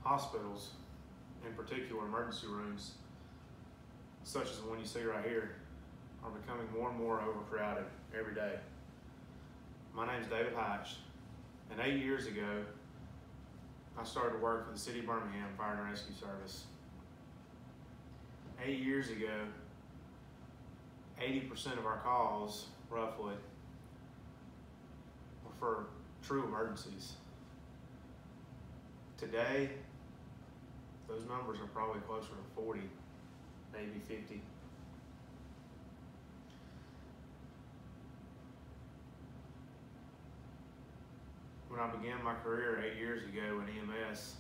Hospitals, in particular emergency rooms, such as the one you see right here, are becoming more and more overcrowded every day. My name is David Hyche, and 8 years ago, I started to work for the City of Birmingham Fire and Rescue Service. 8 years ago, 80% of our calls, roughly, were for true emergencies. Today, those numbers are probably closer to 40, maybe 50. When I began my career 8 years ago in EMS,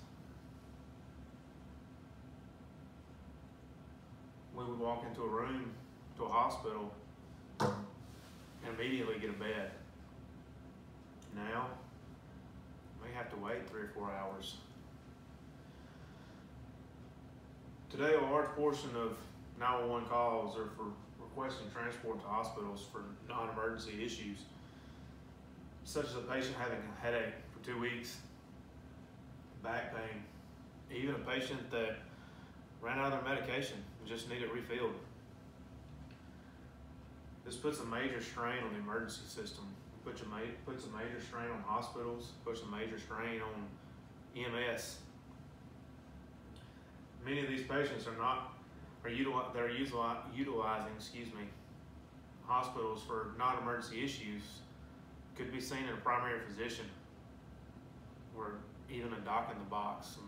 we would walk into a room, to a hospital, and immediately get a bed. Now, we have to wait 3 or 4 hours. Today, a large portion of 911 calls are for requesting transport to hospitals for non-emergency issues, such as a patient having a headache for 2 weeks, back pain, even a patient that ran out of their medication and just needed refilled. This puts a major strain on the emergency system. It puts a major strain on hospitals, puts a major strain on EMS. Many of these patients are utilizing hospitals for non-emergency issues. Could be seen in a primary physician, or even a doc in the box.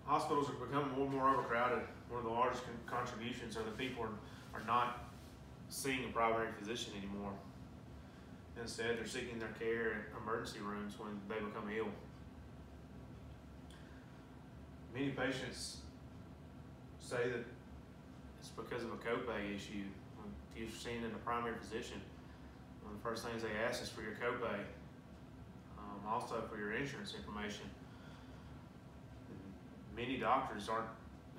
Hospitals are becoming more and more overcrowded. One of the largest contributions are the people are not seeing a primary physician anymore. Instead, they're seeking their care in emergency rooms when they become ill. Many patients say that it's because of a copay issue. If you've seen in a primary physician, one of the first things they ask is for your copay, also for your insurance information. Many doctors aren't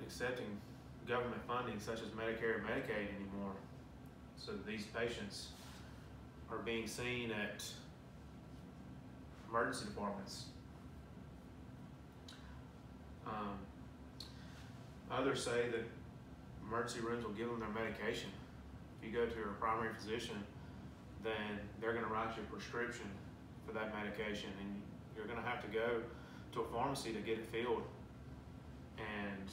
accepting government funding such as Medicare and Medicaid anymore. So these patients are being seen at emergency departments. Others say that emergency rooms will give them their medication. If you go to a primary physician, then they're going to write you a prescription for that medication, and you're going to have to go to a pharmacy to get it filled. And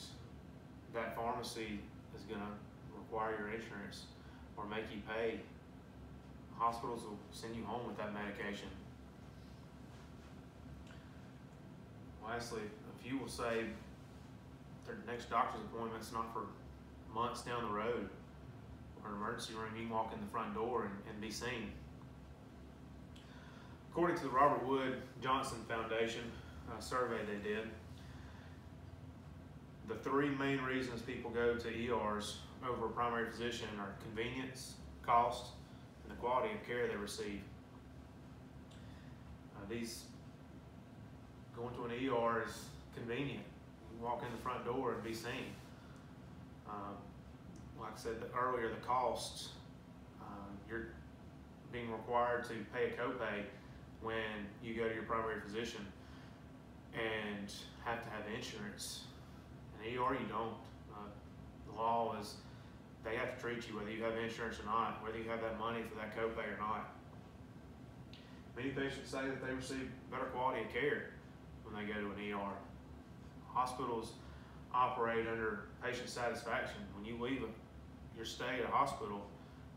that pharmacy is going to require your insurance or make you pay. Hospitals will send you home with that medication. Lastly, a few will say their next doctor's appointment's not for months down the road, or an emergency room, you can walk in the front door and be seen. According to the Robert Wood Johnson Foundation survey they did, the 3 main reasons people go to ERs over a primary physician are convenience, cost, and the quality of care they receive. Going to an ER is convenient. You can walk in the front door and be seen. Like I said earlier, the costs, you're being required to pay a copay when you go to your primary physician and have to have insurance. In ER, you don't. The law is they have to treat you whether you have insurance or not, whether you have that money for that copay or not. Many patients say that they receive better quality of care when they go to an ER. Hospitals operate under patient satisfaction. When you leave your stay at a hospital,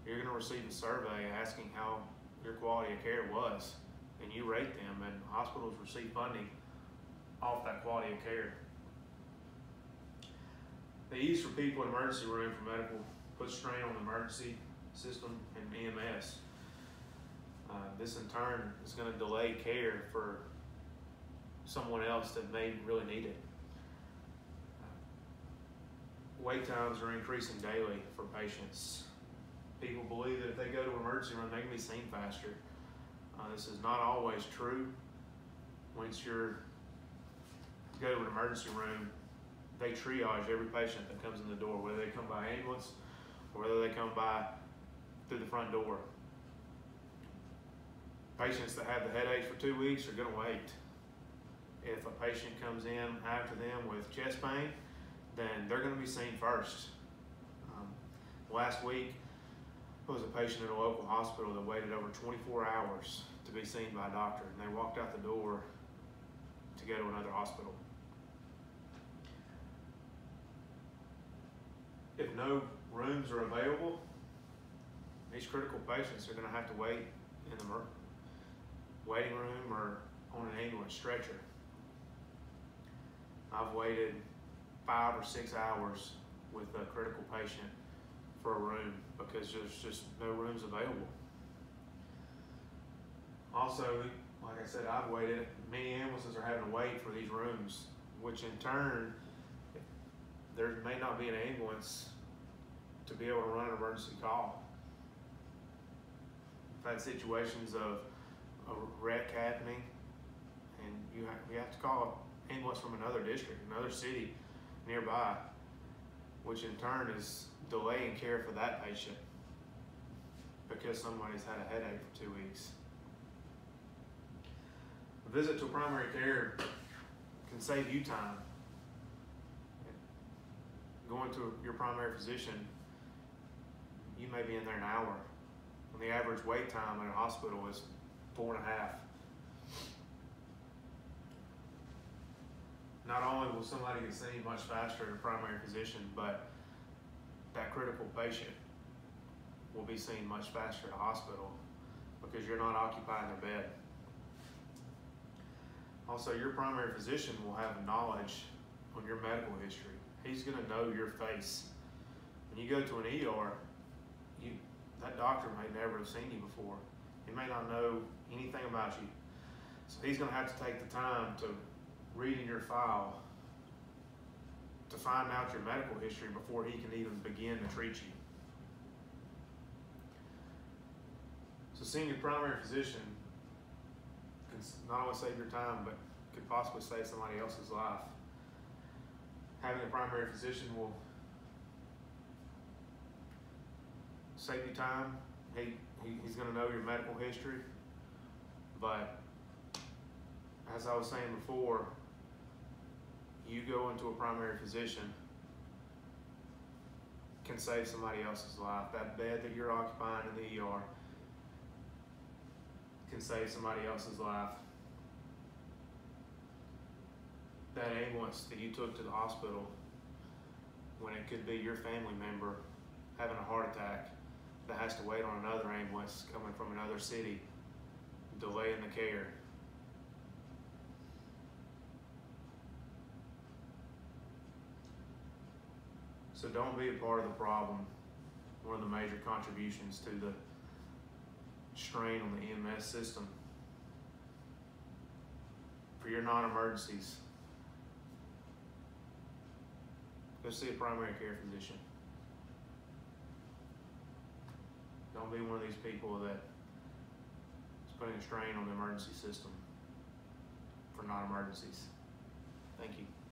you're going to receive a survey asking how your quality of care was, and you rate them, and hospitals receive funding off that quality of care. The ease for people in emergency room for medical puts strain on the emergency system and EMS. This in turn is going to delay care for someone else that may really need it. Wait times are increasing daily for patients. People believe that if they go to an emergency room, they can be seen faster. This is not always true. Once you go to an emergency room, they triage every patient that comes in the door, whether they come by ambulance or whether they come by through the front door. Patients that have the headaches for 2 weeks are going to wait. If a patient comes in after them with chest pain, then they're going to be seen first. Last week, there was a patient in a local hospital that waited over 24 hours to be seen by a doctor, and they walked out the door to go to another hospital. If no rooms are available, these critical patients are going to have to wait in the waiting room or on an ambulance stretcher. I've waited 5 or 6 hours with a critical patient for a room because there's just no rooms available. Also, like I said, I've waited. Many ambulances are having to wait for these rooms, which in turn, there may not be an ambulance to be able to run an emergency call. I've had situations of a wreck happening, and you have to call an ambulance from another district, another city nearby, which in turn is delaying care for that patient because somebody's had a headache for 2 weeks. A visit to primary care can save you time. Going to your primary physician, you may be in there an hour, when the average wait time in a hospital is 4.5. Not only will somebody get seen much faster at a primary physician, but that critical patient will be seen much faster at a hospital because you're not occupying their bed. Also, your primary physician will have knowledge on your medical history. He's going to know your face. When you go to an ER, that doctor may never have seen you before. He may not know anything about you. So he's going to have to take the time to read in your file to find out your medical history before he can even begin to treat you. So seeing your primary physician can not only save your time, but could possibly save somebody else's life. Having a primary physician will save you time. He's going to know your medical history, but as I was saying before, you go into a primary physician can save somebody else's life. That bed that you're occupying in the ER can save somebody else's life. That ambulance that you took to the hospital when it could be your family member having a heart attack that has to wait on another ambulance coming from another city, delaying the care. So don't be a part of the problem. One of the major contributions to the strain on the EMS system. For your non-emergencies, go see a primary care physician. Don't be one of these people that is putting a strain on the emergency system for non-emergencies. Thank you.